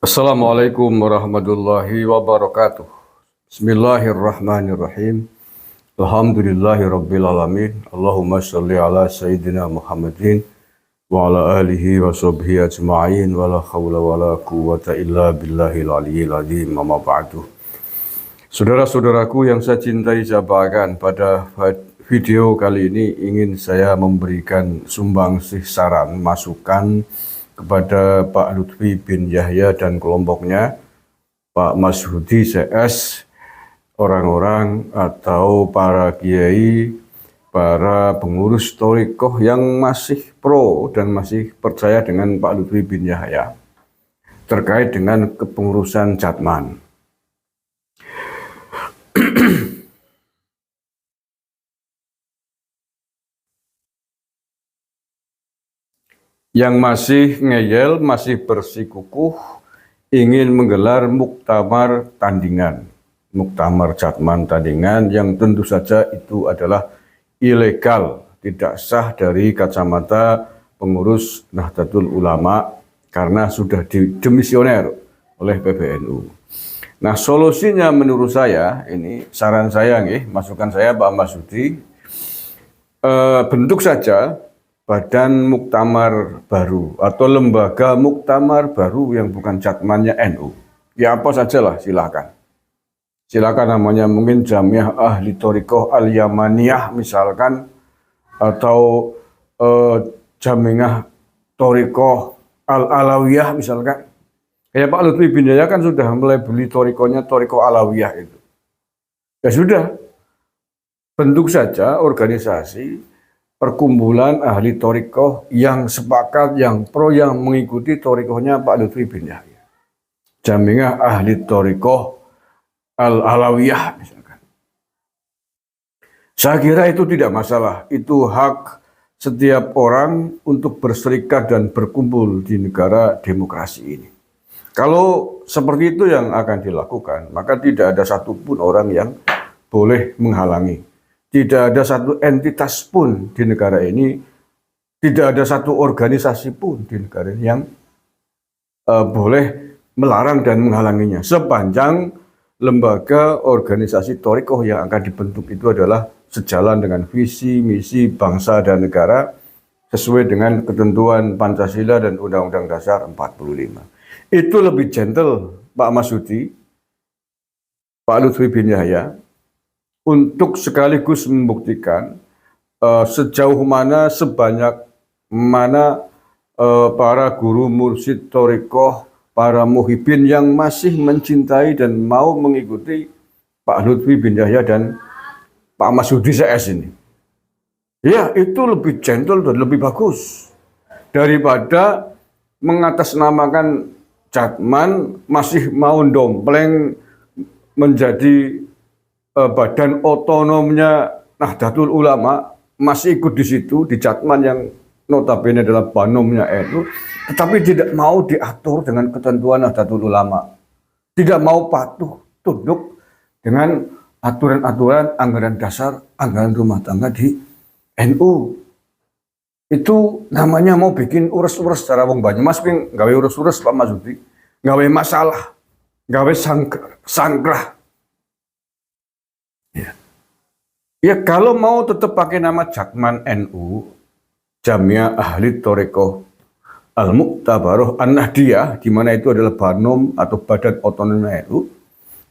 Assalamualaikum warahmatullahi wabarakatuh. Bismillahirrahmanirrahim. Alhamdulillahi rabbil alamin. Allahumma sholli ala sayyidina Muhammadin wa ala alihi wa sahbihi ajma'in wa la hawla wa la quwwata illa billahil aliyyil azim. Amma ba'du. Saudara-saudaraku yang saya cintai, saya banggakan, pada video kali ini ingin saya memberikan sumbangsih saran, masukan kepada Pak Lutfi bin Yahya dan kelompoknya, Pak Masyhudi CS, orang-orang atau para kiai, para pengurus thariqah yang masih pro dan masih percaya dengan Pak Lutfi bin Yahya terkait dengan kepengurusan Jatman. Yang masih ngeyel, masih bersikukuh ingin menggelar muktamar tandingan, muktamar Jatman tandingan yang tentu saja itu adalah ilegal, tidak sah dari kacamata pengurus Nahdlatul Ulama karena sudah didemisioner oleh PBNU. Nah, solusinya menurut saya, ini saran saya nih, masukan saya Pak Masyhudi, bentuk saja badan muktamar baru atau lembaga muktamar baru yang bukan Jatmannya NU. Ya apa sajalah, silakan. Silakan namanya mungkin Jamiah Ahli Thariqah Al-Yamaniyah misalkan, atau Jamiah Thariqah Al-Alawiyah misalkan. Kayak Pak Lutfi bin Yahya kan sudah mulai beli thariqahnya Thariqah Alawiyah itu. Ya sudah, bentuk saja organisasi perkumpulan ahli thariqah yang sepakat, yang pro, yang mengikuti thariqahnya Pak Lutfi bin Yahya. Jamiah Ahli Thariqah Al-Alawiyah misalkan. Saya kira itu tidak masalah, itu hak setiap orang untuk berserikat dan berkumpul di negara demokrasi ini. Kalau seperti itu yang akan dilakukan, maka tidak ada satupun orang yang boleh menghalangi. Tidak ada satu entitas pun di negara ini, tidak ada satu organisasi pun di negara ini yang boleh melarang dan menghalanginya. Sepanjang lembaga organisasi thariqah yang akan dibentuk itu adalah sejalan dengan visi, misi bangsa dan negara sesuai dengan ketentuan Pancasila dan Undang-Undang Dasar 45. Itu lebih gentle, Pak Masyhudi, Pak Lutfi bin Yahya, untuk sekaligus membuktikan sejauh mana, sebanyak mana para guru mursyid thariqah, para muhibbin yang masih mencintai dan mau mengikuti Pak Lutfi bin Yahya dan Pak Masyhudi CS ini. Ya, itu lebih gentle dan lebih bagus daripada mengatasnamakan Jatman masih mau dompleng menjadi badan otonomnya Nahdlatul Ulama, masih ikut di situ, di Jatman yang notabene adalah banomnya NU, tetapi tidak mau diatur dengan ketentuan Nahdlatul Ulama, tidak mau patuh tunduk dengan aturan-aturan anggaran dasar, anggaran rumah tangga di NU. Itu namanya mau bikin urus-urus secara wong Banyumas, gawe urus-urus Pak Masyhudi, gawe masalah, gawe sangkrah. Ya kalau mau tetap pakai nama Jatman NU, Jamiah Ahli Thariqah Al-Mu'tabaroh An-Nahdiyah, di mana itu adalah banom atau badan otonom NU,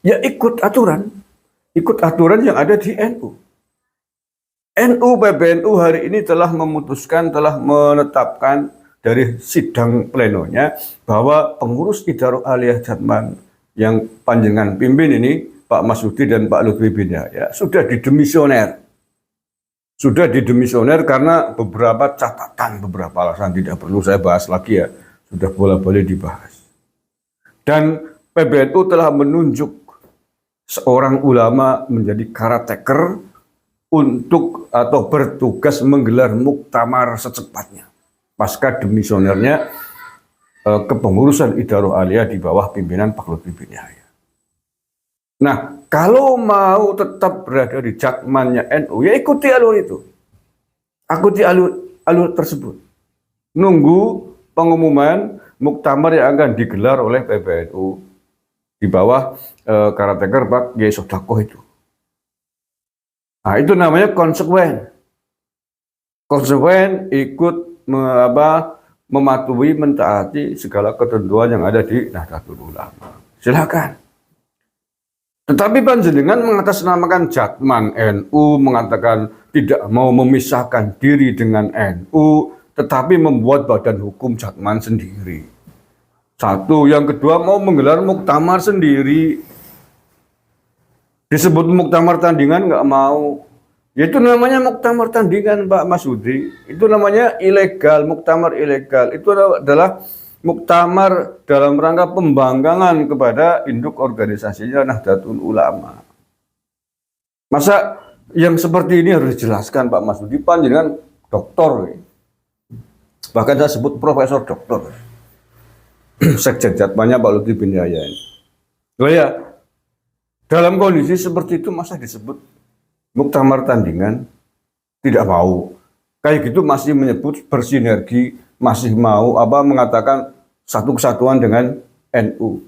ya ikut aturan yang ada di NU. NU PBNU hari ini telah memutuskan, telah menetapkan dari sidang plenonya bahwa pengurus Idarah Aliyah Jatman yang panjenengan pimpin ini, Pak Masyhudi dan Pak Lutfi bin Yahya, sudah didemisioner. Sudah didemisioner karena beberapa catatan, beberapa alasan, tidak perlu saya bahas lagi ya, sudah boleh dibahas. Dan PBNU telah menunjuk seorang ulama menjadi caretaker untuk atau bertugas menggelar muktamar secepatnya pasca demisionernya kepengurusan Idarah Aliyah di bawah pimpinan Pak Lutfi bin Yahya. Nah, kalau mau tetap berada di Jatmannya NU, ya ikuti alur itu. Ikuti alur tersebut. Nunggu pengumuman muktamar yang akan digelar oleh PBNU di bawah caretaker Pak Kiai Sodaqoh itu. Nah, itu namanya konsekuen. Konsekuen ikut mematuhi, mentaati segala ketentuan yang ada di Nahdlatul Ulama. Silakan. Tetapi panjenengan mengatasnamakan Jatman NU, mengatakan tidak mau memisahkan diri dengan NU, tetapi membuat badan hukum Jatman sendiri. Satu, yang kedua mau menggelar muktamar sendiri. Disebut muktamar tandingan nggak mau. Itu namanya muktamar tandingan, Pak Masudi. Itu namanya ilegal, muktamar ilegal. Itu adalah muktamar dalam rangka pembangkangan kepada induk organisasinya Nahdlatul Ulama. Masa yang seperti ini harus dijelaskan, Pak Masudi. Panjenengan doktor, bahkan saya sebut profesor doktor. Sekjen Jatmanya Pak Lutfi bin Yahya. Oh ya, dalam kondisi seperti itu masa disebut muktamar tandingan? Tidak mau. Kayak gitu masih menyebut bersinergi, masih mau mengatakan satu kesatuan dengan NU.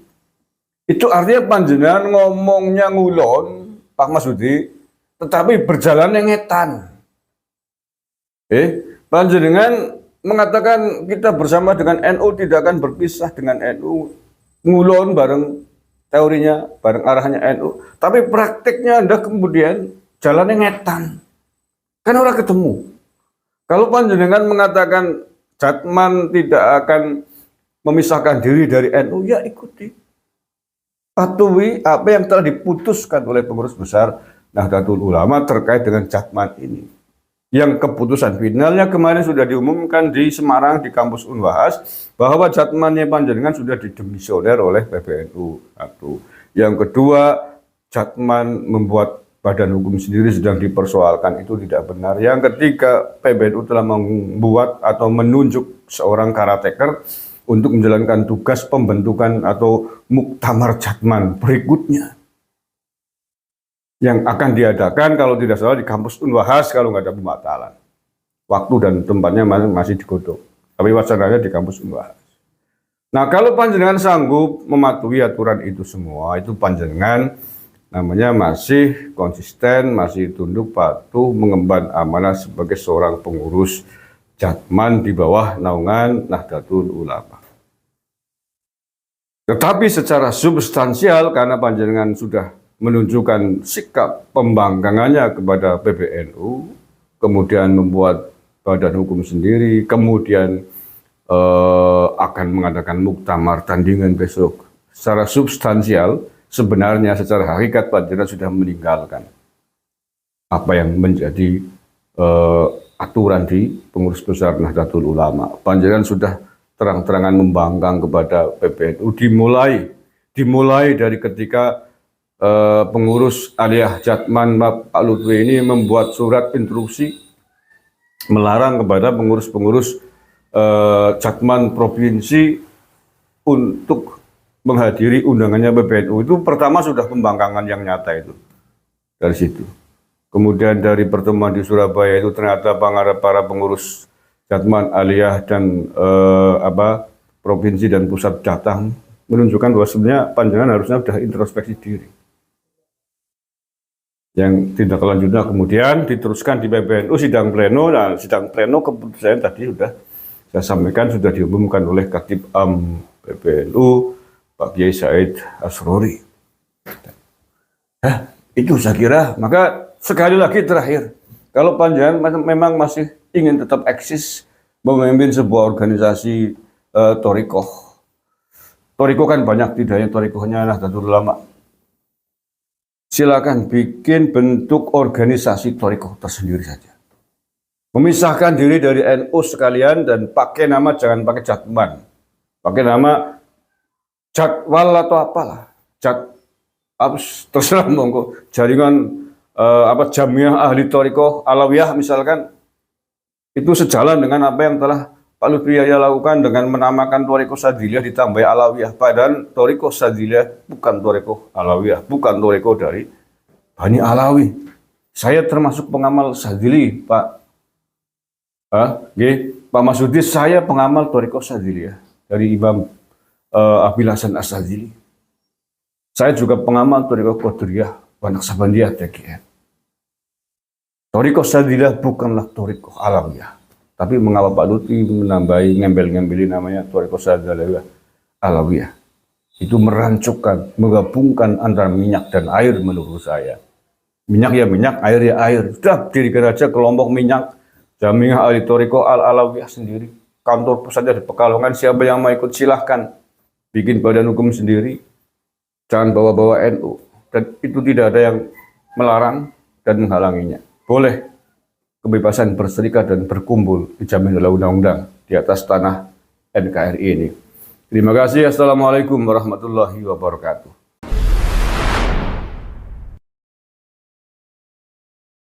Itu artinya panjenengan ngomongnya ngulon, Pak Masudi, tetapi berjalan ngetan. Panjenengan mengatakan kita bersama dengan NU tidak akan berpisah dengan NU. Ngulon bareng teorinya, bareng arahnya NU. Tapi prakteknya Anda kemudian jalannya ngetan. Kan orang ketemu. Kalau panjenengan mengatakan Jatman tidak akan memisahkan diri dari NU, ya ikuti. Patuhi apa yang telah diputuskan oleh pengurus besar Nahdlatul Ulama terkait dengan Jatman ini. Yang keputusan finalnya kemarin sudah diumumkan di Semarang di kampus Unwahas bahwa Jatmannya panjenengan sudah didemisioner oleh PBNU. Satu. Yang kedua, Jatman membuat badan hukum sendiri sedang dipersoalkan, itu tidak benar. Yang ketiga, PBNU telah membuat atau menunjuk seorang caretaker untuk menjalankan tugas pembentukan atau muktamar Jatman berikutnya yang akan diadakan kalau tidak salah di kampus Unwahas kalau nggak ada pembatalan. Waktu dan tempatnya masih digodok, tapi wacananya di kampus Unwahas. Nah, kalau panjenengan sanggup mematuhi aturan itu semua, itu panjenengan namanya masih konsisten, masih tunduk patuh mengemban amanah sebagai seorang pengurus Jatman di bawah naungan Nahdlatul Ulama. Tetapi secara substansial karena panjenengan sudah menunjukkan sikap pembangkangannya kepada PBNU, kemudian membuat badan hukum sendiri, kemudian akan mengadakan muktamar tandingan besok. Secara substansial sebenarnya secara hakikat panjenengan sudah meninggalkan apa yang menjadi aturan di pengurus besar Nahdlatul Ulama. Panjenengan sudah terang-terangan membangkang kepada PBNU dimulai dari ketika pengurus aliyah Jatman Pak Lutfi ini membuat surat instruksi melarang kepada pengurus-pengurus Jatman provinsi untuk menghadiri undangannya PBNU. Itu pertama sudah pembangkangan yang nyata itu dari situ. Kemudian dari pertemuan di Surabaya itu ternyata para pengurus Jatman aliyah dan provinsi dan pusat datang menunjukkan bahwa sebenarnya panjenengan harusnya sudah introspeksi diri. Yang tindak lanjutnya kemudian diteruskan di PBNU sidang pleno. Nah, sidang pleno keputusan tadi sudah saya sampaikan, sudah diumumkan oleh Katib Am PBNU Pak Kiai Said Asrori. Itu saya kira. Maka sekali lagi terakhir, kalau panjenengan memang masih ingin tetap eksis memimpin sebuah organisasi Thorikoh. Thorikoh kan banyak, tidak hanya Thorikohnya Nahdlatul Ulama. Silakan bikin bentuk organisasi Thorikoh tersendiri saja. Memisahkan diri dari NU sekalian dan pakai nama, jangan pakai Jatman. Pakai nama Jadwal atau apalah. Terserah monggo. Jaringan Jamiah Ahli Thorikoh Alawiyah misalkan. Itu sejalan dengan apa yang telah Pak Lutfi lakukan dengan menamakan Thorikoh Sadziliyah ditambah Alawiyah. Padahal Thorikoh Sadziliyah bukan Thorikoh Alawiyah, bukan Thorikoh dari Bani Alawi. Saya termasuk pengamal Sadzili, Pak. Pak Masudi, saya pengamal Thorikoh Sadziliyah. dari Imam Abil Hasan Asyadzili. Saya juga pengamat Thariqah Qadiriyah wa Naqsabandiyah TGN. Thariqah Syadziliyah bukanlah Thariqah Alawiyah. Tapi mengapa Pak Lutfi menambahi ngembel-ngembeli namanya Thariqah Syadziliyah Alawiyah? Itu merancukkan, menggabungkan antara minyak dan air menurut saya. Minyak ya minyak, air ya air. Sudah dirikan aja kelompok minyak Jamiah Ahli Thariqah Al-Alawiyah sendiri. Kantor pusatnya di Pekalongan, siapa yang mau ikut silahkan. Bikin badan hukum sendiri. Jangan bawa-bawa NU. Dan itu tidak ada yang melarang dan menghalanginya. Boleh kebebasan berserikat dan berkumpul dijamin oleh undang-undang di atas tanah NKRI ini. Terima kasih. Assalamualaikum warahmatullahi wabarakatuh.